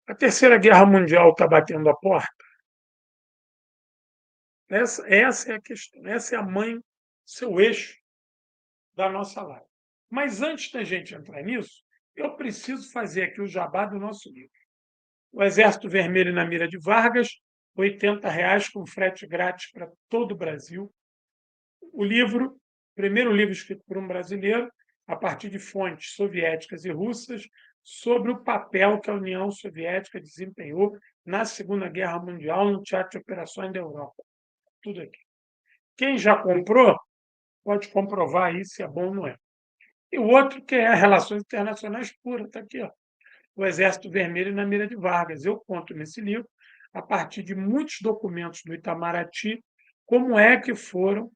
A Terceira Guerra Mundial está batendo a porta? Essa é a questão, essa é a mãe, seu eixo da nossa live. Mas antes da gente entrar nisso, eu preciso fazer aqui o jabá do nosso livro. O Exército Vermelho na Mira de Vargas, R$ 80 com frete grátis para todo o Brasil. O livro, primeiro livro escrito por um brasileiro, a partir de fontes soviéticas e russas, sobre o papel que a União Soviética desempenhou na Segunda Guerra Mundial no teatro de operações da Europa. Tudo aqui. Quem já comprou pode comprovar aí se é bom ou não é. E o outro que é Relações Internacionais Puras, está aqui, ó. O Exército Vermelho na Mira de Vargas. Eu conto nesse livro, a partir de muitos documentos do Itamaraty, como é que foram,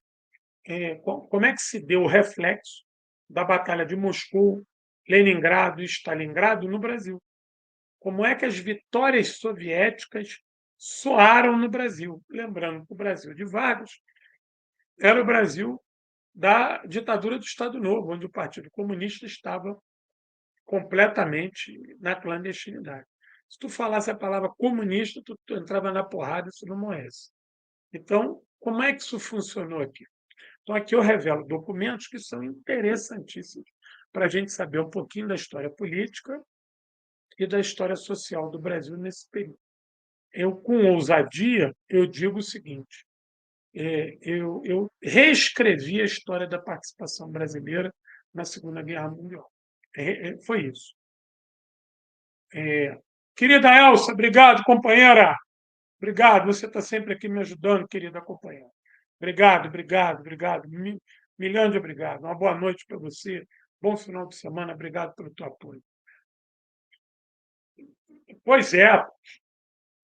como é que se deu o reflexo da Batalha de Moscou, Leningrado e Stalingrado no Brasil. Como é que as vitórias soviéticas soaram no Brasil. Lembrando que o Brasil de Vargas era o Brasil da ditadura do Estado Novo, onde o Partido Comunista estava completamente na clandestinidade. Se tu falasse a palavra comunista, tu entrava na porrada, isso não morresse. Então, como é que isso funcionou aqui? Então, aqui eu revelo documentos que são interessantíssimos para a gente saber um pouquinho da história política e da história social do Brasil nesse período. Eu, com ousadia, eu digo o seguinte: eu reescrevi a história da participação brasileira na Segunda Guerra Mundial. Foi isso. Querida Elsa, obrigado, companheira. Obrigado, você está sempre aqui me ajudando, querida companheira. Obrigado, obrigado, obrigado. Milhão de obrigado. Uma boa noite para você. Bom final de semana. Obrigado pelo teu apoio. Pois é,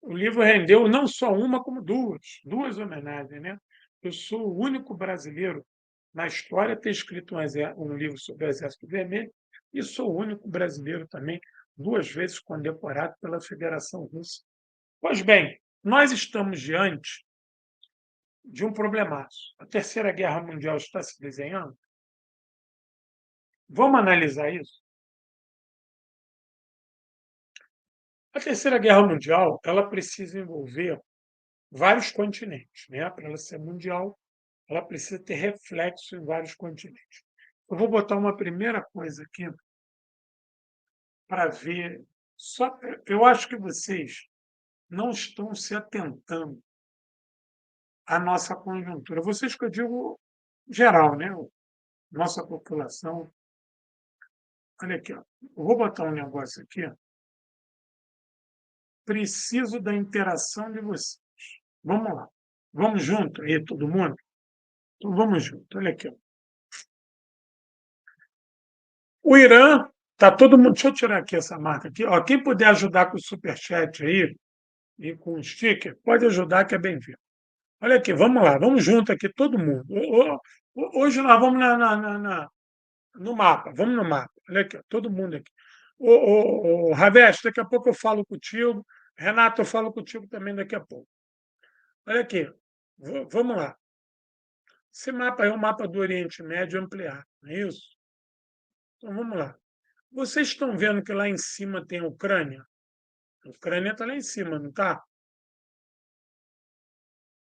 o livro rendeu não só uma, como duas homenagens, né? Eu sou o único brasileiro na história a ter escrito um livro sobre o Exército Vermelho e sou o único brasileiro também duas vezes condecorado pela Federação Russa. Pois bem, nós estamos diante de um problemaço. A Terceira Guerra Mundial está se desenhando. Vamos analisar isso? A Terceira Guerra Mundial ela precisa envolver vários continentes, né? Para ela ser mundial, ela precisa ter reflexo em vários continentes. Eu vou botar uma primeira coisa aqui para ver. Só, eu acho que vocês não estão se atentando à nossa conjuntura. Vocês que eu digo geral, né? Nossa população. Olha aqui, ó. Eu vou botar um negócio aqui. Preciso da interação de vocês. Vamos lá. Vamos junto aí, todo mundo? Então vamos junto. Olha aqui, ó. O Irã, tá todo mundo. Deixa eu tirar aqui essa marca aqui. Ó, quem puder ajudar com o superchat aí e com o sticker, pode ajudar, que é bem-vindo. Olha aqui, vamos lá, vamos junto aqui, todo mundo. Hoje nós vamos no mapa, vamos no mapa. Olha aqui, ó, todo mundo aqui. Raveste, daqui a pouco eu falo contigo. Renato, eu falo contigo também daqui a pouco. Olha aqui, vamos lá. Esse mapa é o mapa do Oriente Médio ampliado, não é isso? Então vamos lá. Vocês estão vendo que lá em cima tem a Ucrânia? A Ucrânia está lá em cima, não está?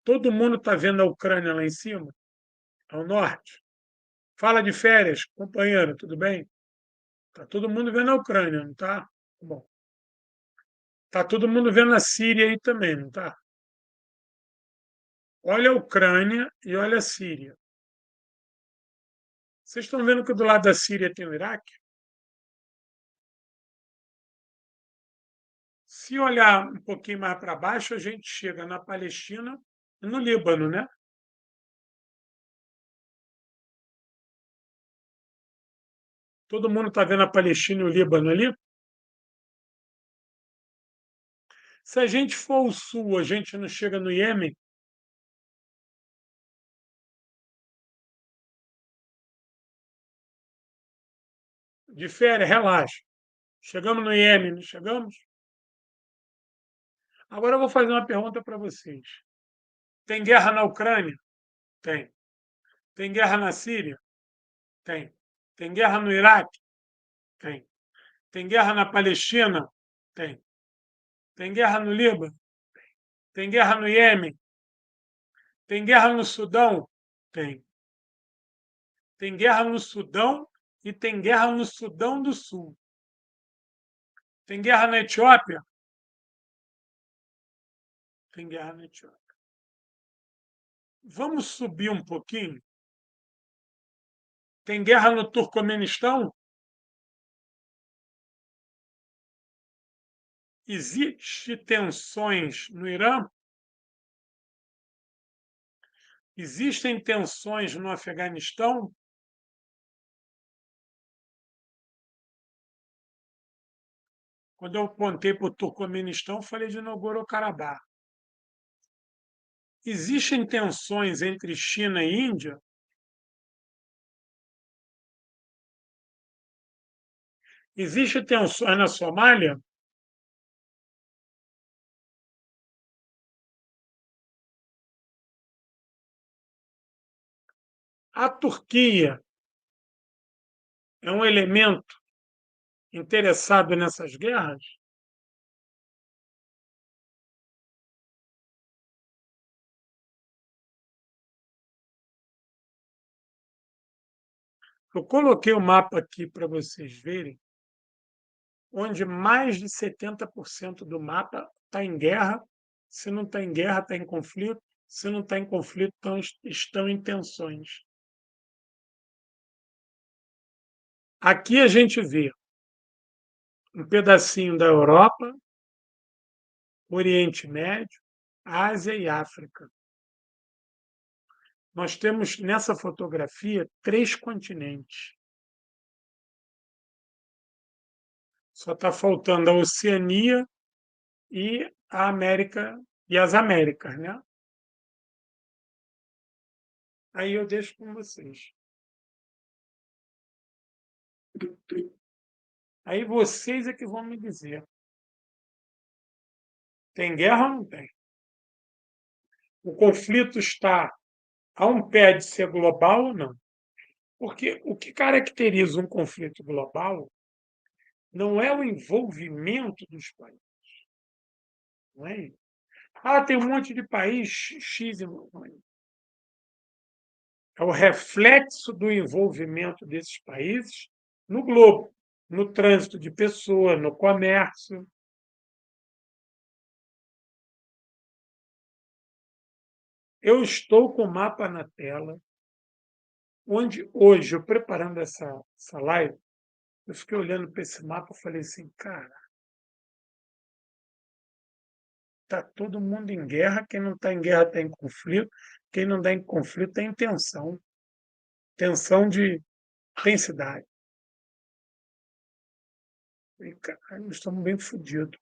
Todo mundo está vendo a Ucrânia lá em cima? Ao norte? Fala de férias, companheiro, tudo bem? Está todo mundo vendo a Ucrânia, não está? Bom. Está todo mundo vendo a Síria aí também, não está? Olha a Ucrânia e olha a Síria. Vocês estão vendo que do lado da Síria tem o Iraque? Se olhar um pouquinho mais para baixo, a gente chega na Palestina e no Líbano, né? Todo mundo está vendo a Palestina e o Líbano ali? Se a gente for ao sul, a gente não chega no Iêmen? De férias, relaxa. Chegamos no Iêmen, não chegamos? Agora eu vou fazer uma pergunta para vocês. Tem guerra na Ucrânia? Tem. Tem guerra na Síria? Tem. Tem guerra no Iraque? Tem. Tem guerra na Palestina? Tem. Tem guerra no Líbano? Tem guerra no Iêmen? Tem guerra no Sudão? Tem. Tem guerra no Sudão e tem guerra no Sudão do Sul. Tem guerra na Etiópia? Tem guerra na Etiópia. Vamos subir um pouquinho? Tem guerra no Turcomenistão? Existem tensões no Irã? Existem tensões no Afeganistão? Quando eu apontei para o Turcomenistão, falei de Nagorno-Karabakh. Existem tensões entre China e Índia? Existem tensões na Somália? A Turquia é um elemento interessado nessas guerras? Eu coloquei o mapa aqui para vocês verem, onde mais de 70% do mapa está em guerra. Se não está em guerra, está em conflito. Se não está em conflito, estão em tensões. Aqui a gente vê um pedacinho da Europa, Oriente Médio, Ásia e África. Nós temos nessa fotografia 3 continentes. Só está faltando a Oceania e a América e as Américas, né? Aí eu deixo com vocês. Aí vocês é que vão me dizer. Tem guerra ou não tem? O conflito está a um pé de ser global ou não? Porque o que caracteriza um conflito global não é o envolvimento dos países. Não é isso. Ah, tem um monte de país X. É o reflexo do envolvimento desses países no globo, no trânsito de pessoas, no comércio. Eu estou com o mapa na tela, onde hoje, eu preparando essa live, eu fiquei olhando para esse mapa e falei assim, cara, está todo mundo em guerra, quem não está em guerra está em conflito, quem não está em conflito está em tensão. Tensão de intensidade. E, cara, nós estamos bem fodidos.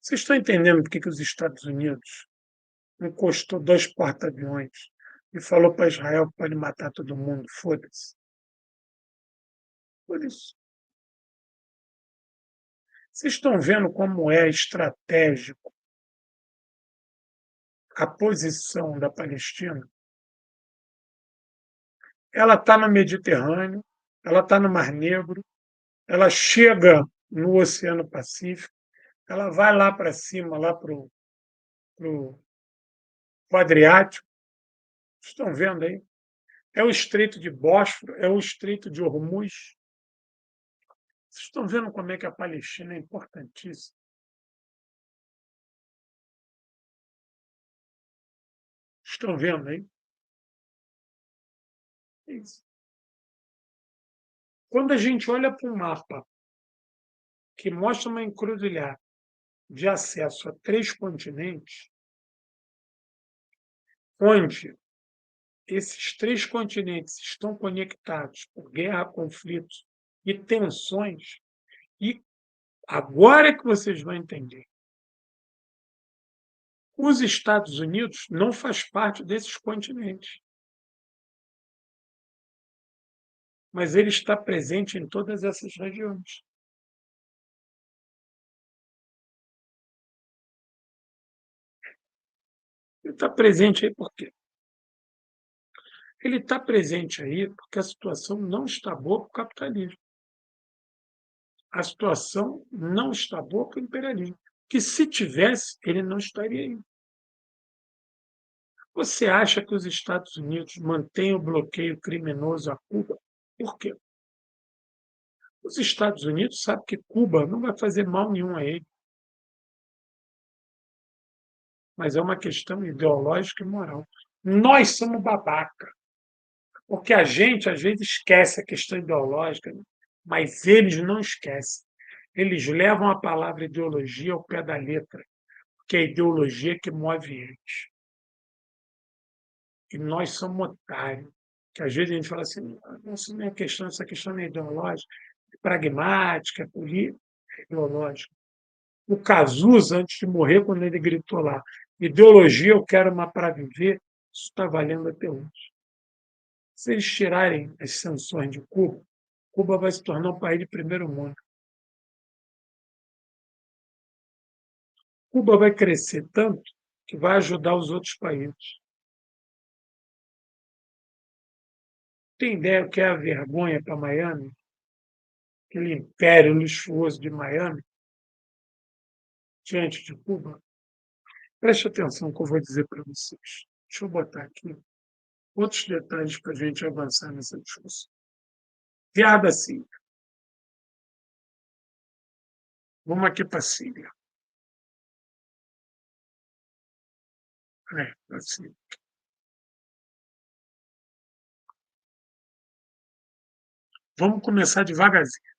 Vocês estão entendendo por que os Estados Unidos encostou 2 porta-aviões e falou para Israel que pode matar todo mundo? Foda-se. Por isso. Vocês estão vendo como é estratégico a posição da Palestina? Ela está no Mediterrâneo, ela está no Mar Negro, ela chega no Oceano Pacífico, ela vai lá para cima, lá para o Adriático. Estão vendo aí? É o Estreito de Bósforo, é o Estreito de Hormuz. Vocês estão vendo como é que a Palestina é importantíssima? Estão vendo aí? É isso. Quando a gente olha para um mapa que mostra uma encruzilhada de acesso a 3 continentes, onde esses 3 continentes estão conectados por guerra, conflitos e tensões, e agora é que vocês vão entender. Os Estados Unidos não faz parte desses continentes, mas ele está presente em todas essas regiões. Ele está presente aí por quê? Ele está presente aí porque a situação não está boa para o capitalismo. a situação não está boa para o imperialismo, que se tivesse, ele não estaria aí. Você acha que os Estados Unidos mantêm o bloqueio criminoso a Cuba? Por quê? Os Estados Unidos sabem que Cuba não vai fazer mal nenhum a ele, mas é uma questão ideológica e moral. Nós somos babaca, porque a gente, às vezes, esquece a questão ideológica, né? Mas eles não esquecem. Eles levam a palavra ideologia ao pé da letra, que é a ideologia que move eles. E nós somos otários, que às vezes a gente fala assim, isso não é questão, essa questão não é ideológica, é pragmática, é política, é ideológica. O Cazuza, antes de morrer, quando ele gritou lá, ideologia, eu quero uma para viver, isso está valendo até hoje. Se eles tirarem as sanções de Cuba, Cuba vai se tornar um país de primeiro mundo. Cuba vai crescer tanto que vai ajudar os outros países. Tem ideia o que é a vergonha para Miami? Aquele império luxuoso de Miami, diante de Cuba? Preste atenção no que eu vou dizer para vocês. Deixa eu botar aqui outros detalhes para a gente avançar nessa discussão. Piada assim. Vamos aqui para a Síria. Assim. Vamos começar devagarzinho.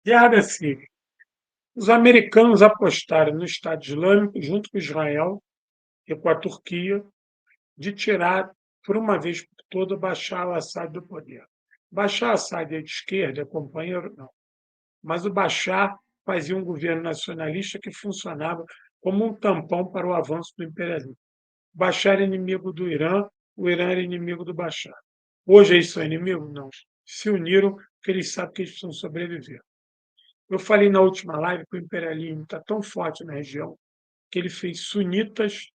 Guerra da Síria. Os americanos apostaram no Estado Islâmico, junto com Israel e com a Turquia, de tirar, por uma vez por todas, Bashar al-Assad do poder. Bashar al-Assad é de esquerda, é companheiro, não. Mas o Bashar fazia um governo nacionalista que funcionava como um tampão para o avanço do imperialismo. Bashar era inimigo do Irã, o Irã era inimigo do Bashar. Hoje eles são inimigos? Não. Se uniram porque eles sabem que eles precisam sobreviver. Eu falei na última live que o imperialismo está tão forte na região que ele fez sunitas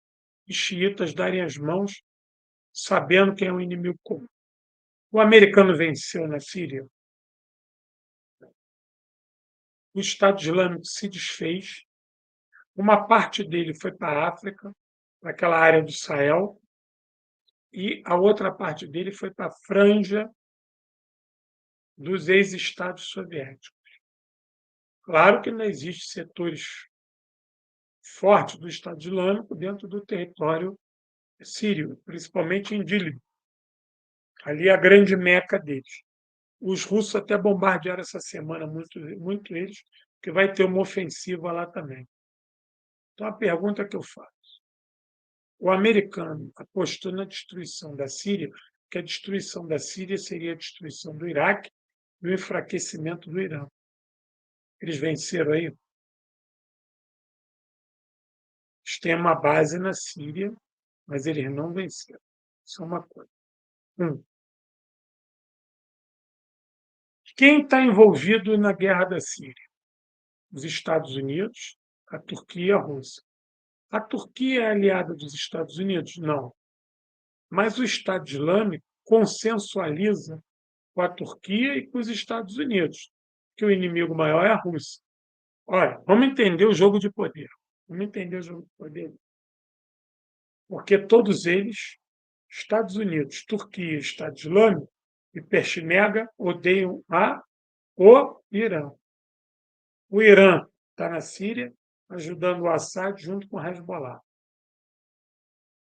e xiitas darem as mãos, sabendo quem é o inimigo comum. O americano venceu na Síria, o Estado Islâmico se desfez, uma parte dele foi para a África, para aquela área do Sahel, e a outra parte dele foi para a franja dos ex-estados soviéticos. Claro que não existem setores fortes do Estado Islâmico dentro do território sírio, principalmente em Idlib. Ali é a grande meca deles. Os russos até bombardearam essa semana muito eles, que vai ter uma ofensiva lá também. Então, a pergunta que eu faço: o americano apostou na destruição da Síria, que a destruição da Síria seria a destruição do Iraque e o enfraquecimento do Irã. Eles venceram aí? Eles têm uma base na Síria, mas eles não venceram. Isso é uma coisa. Quem está envolvido na guerra da Síria? Os Estados Unidos, a Turquia e a Rússia. A Turquia é aliada dos Estados Unidos? Não. Mas o Estado Islâmico consensualiza com a Turquia e com os Estados Unidos, que o inimigo maior é a Rússia. Olha, vamos entender o jogo de poder. Vamos entender o jogo de poder. Porque todos eles, Estados Unidos, Turquia e Estado Islâmico, e Peshmerga, odeiam o Irã. O Irã está na Síria, ajudando o Assad junto com o Hezbollah.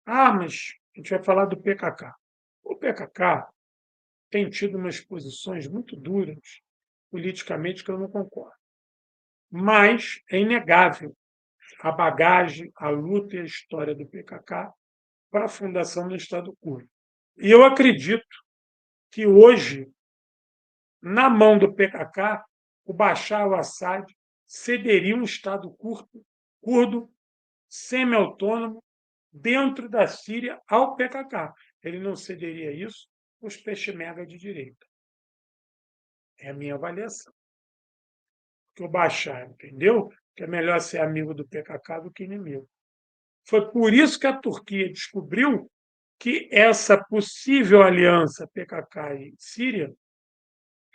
Ah, mas a gente vai falar do PKK. O PKK tem tido umas posições muito duras politicamente que eu não concordo. Mas é inegável a bagagem, a luta e a história do PKK para a fundação do Estado Curdo. E eu acredito que hoje, na mão do PKK, o Bashar al-Assad cederia um Estado curdo semi-autônomo dentro da Síria ao PKK. Ele não cederia isso aos peshmerga de direita. É a minha avaliação. Que o Bashar entendeu que é melhor ser amigo do PKK do que inimigo. Foi por isso que a Turquia descobriu que essa possível aliança PKK e Síria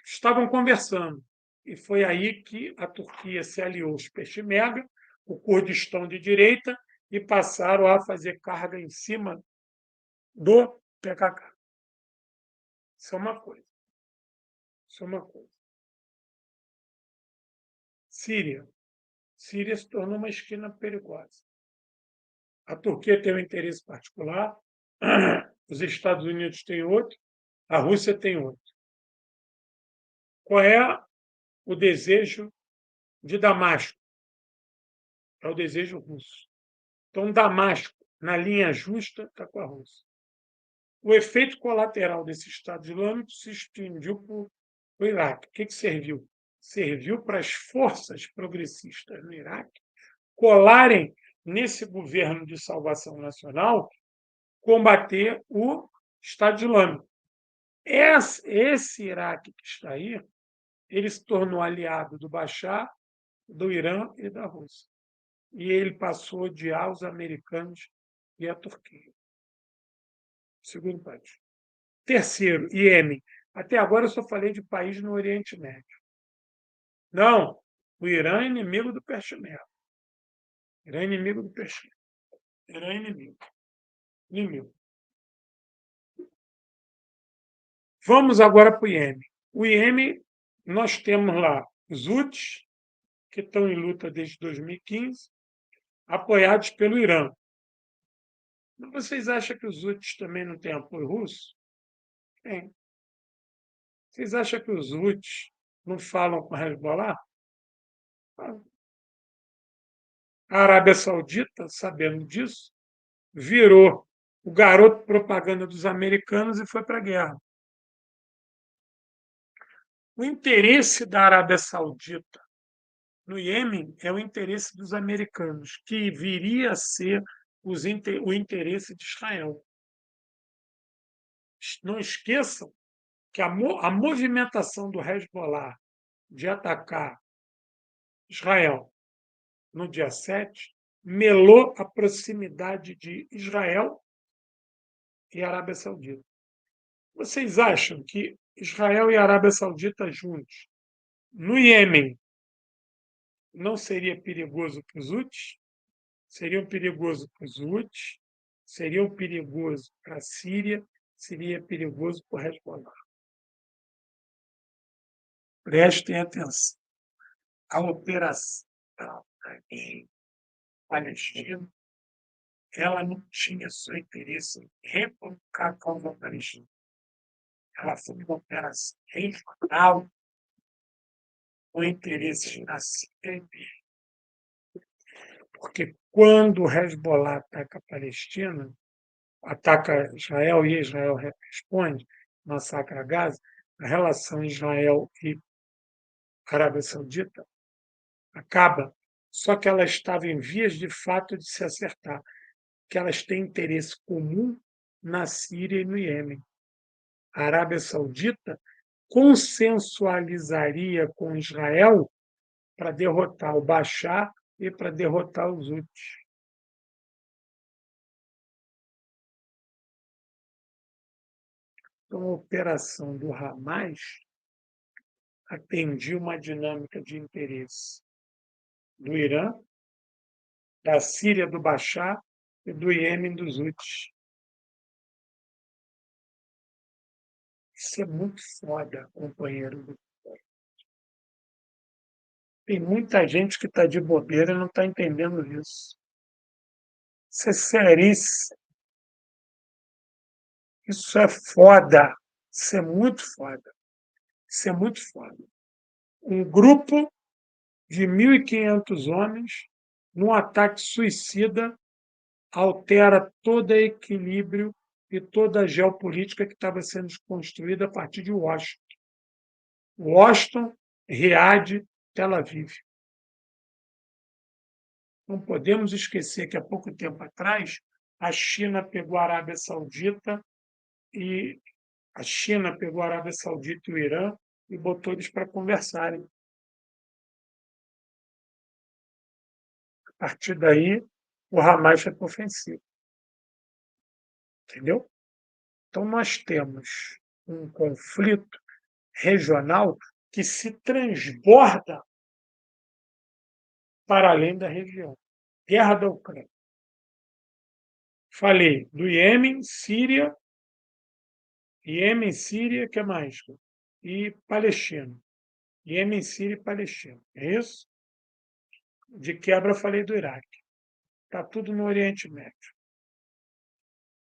estavam conversando. E foi aí que a Turquia se aliou aos Peshmerga, o Kurdistão de direita, e passaram a fazer carga em cima do PKK. Isso é uma coisa. Isso é uma coisa. Síria. Síria se tornou uma esquina perigosa. A Turquia tem um interesse particular, os Estados Unidos têm outro, a Rússia tem outro. Qual é o desejo de Damasco? É o desejo russo. Então, Damasco, na linha justa, está com a Rússia. O efeito colateral desse Estado Islâmico se expandiu para o Iraque. O que serviu? Serviu para as forças progressistas no Iraque colarem nesse governo de salvação nacional, combater o Estado Islâmico. Esse Iraque que está aí, ele se tornou aliado do Bashar, do Irã e da Rússia. E ele passou a odiar os americanos e a Turquia. Segundo país. Terceiro, Iêmen. Até agora eu só falei de país no Oriente Médio. Não, o Irã é inimigo do Peshmerga. Irã é inimigo do Peshmerga. Irã é inimigo. Inimigo. Vamos agora para o Iêmen. O Iêmen, nós temos lá os Houthis, que estão em luta desde 2015, apoiados pelo Irã. Vocês acham que os Houthis também não têm apoio russo? Tem. Vocês acham que os Houthis não falam com a Hezbollah? A Arábia Saudita, sabendo disso, virou o garoto propaganda dos americanos e foi para a guerra. O interesse da Arábia Saudita no Iêmen é o interesse dos americanos, que viria a ser o interesse de Israel. Não esqueçam que a movimentação do Hezbollah de atacar Israel no dia 7 melou a proximidade de Israel e Arábia Saudita. Vocês acham que Israel e Arábia Saudita juntos no Iêmen não seria perigoso para os Houthis? Seriam perigoso para os Houthis, seriam perigoso para a Síria, seria perigoso para o Hezbollah. Prestem atenção. A operação em Palestina, ela não tinha só interesse em recolocar a causa palestina. Ela foi uma operação regional com interesses na Síria. Porque quando o Hezbollah ataca a Palestina, ataca Israel e Israel responde, massacra Gaza, a relação Israel e Arábia Saudita acaba. Só que ela estava em vias de fato de se acertar, que elas têm interesse comum na Síria e no Iêmen. A Arábia Saudita consensualizaria com Israel para derrotar o Bashar e para derrotar os Houthis. Então, a operação do Hamas atendia uma dinâmica de interesse do Irã, da Síria do Bashar e do Iêmen dos Houthis. Isso é muito foda, companheiro. Tem muita gente que está de bobeira e não está entendendo isso. Isso é seríssimo. Isso é foda. Isso é muito foda. Isso é muito foda. Um grupo de 1.500 homens, num ataque suicida, altera todo o equilíbrio e toda a geopolítica que estava sendo construída a partir de Washington. Washington, Riad, Tel Aviv. Não podemos esquecer que há pouco tempo atrás a China pegou a Arábia Saudita e o Irã e botou eles para conversarem. A partir daí, o Hamas foi para a ofensiva. Entendeu? Então, nós temos um conflito regional que se transborda para além da região. Guerra da Ucrânia. Falei do Iêmen, Síria, que mais? E Palestina. Iêmen, Síria e Palestina. É isso? De quebra, falei do Iraque. Está tudo no Oriente Médio.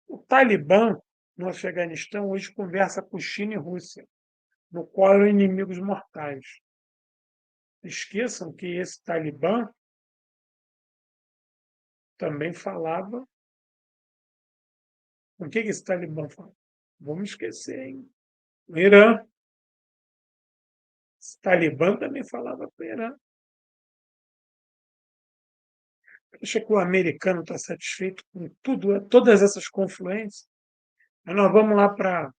O Talibã, no Afeganistão, hoje conversa com China e Rússia, no qual eram inimigos mortais. Esqueçam que esse Talibã também falava. O que esse Talibã fala? Vamos esquecer, hein? O Irã. Esse Talibã também falava com o Irã. Acha que o americano está satisfeito com tudo, todas essas confluências? Mas nós vamos lá para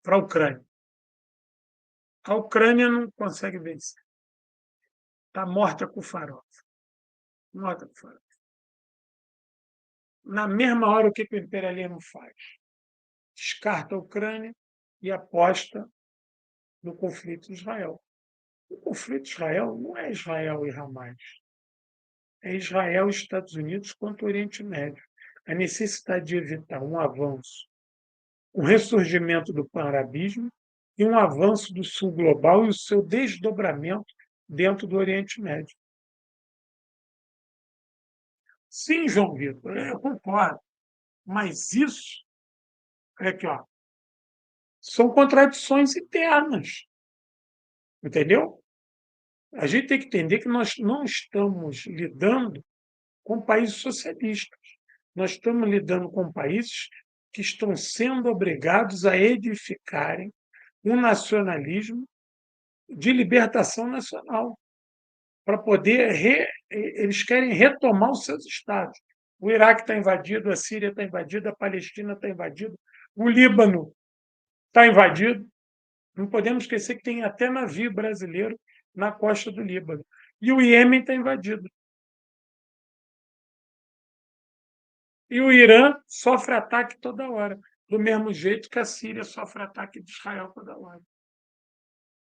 a Ucrânia. A Ucrânia não consegue vencer. Está morta com farofa. Morta com farofa. Na mesma hora, o que o imperialismo faz? Descarta a Ucrânia e aposta no conflito de Israel. O conflito de Israel não é Israel e Hamas. É Israel e Estados Unidos contra o Oriente Médio. A necessidade de evitar um avanço, um ressurgimento do pan-arabismo e um avanço do sul global e o seu desdobramento dentro do Oriente Médio. Sim, João Vitor, eu concordo. Mas isso é que, ó, são contradições internas. Entendeu? A gente tem que entender que nós não estamos lidando com países socialistas. Nós estamos lidando com países que estão sendo obrigados a edificarem um nacionalismo de libertação nacional, para poder. Eles querem retomar os seus estados. O Iraque está invadido, a Síria está invadida, a Palestina está invadida, o Líbano está invadido. Não podemos esquecer que tem até navio brasileiro na costa do Líbano. E o Iêmen está invadido. E o Irã sofre ataque toda hora, do mesmo jeito que a Síria sofre ataque de Israel toda hora.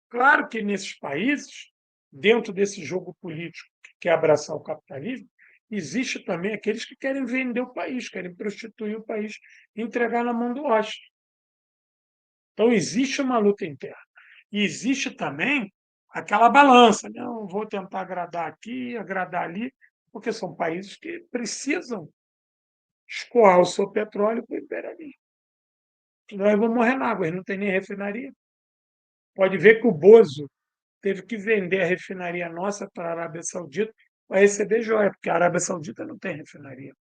Claro que nesses países, dentro desse jogo político que quer abraçar o capitalismo, existe também aqueles que querem vender o país, querem prostituir o país e entregar na mão do hóspede. Então, existe uma luta interna. E existe também aquela balança. Não vou tentar agradar aqui, agradar ali, porque são países que precisam escoar o seu petróleo para o imperialismo. Senão eles vão morrer na água, eles não têm nem refinaria. Pode ver que o Bozo teve que vender a refinaria nossa para a Arábia Saudita para receber joia, porque a Arábia Saudita não tem refinaria.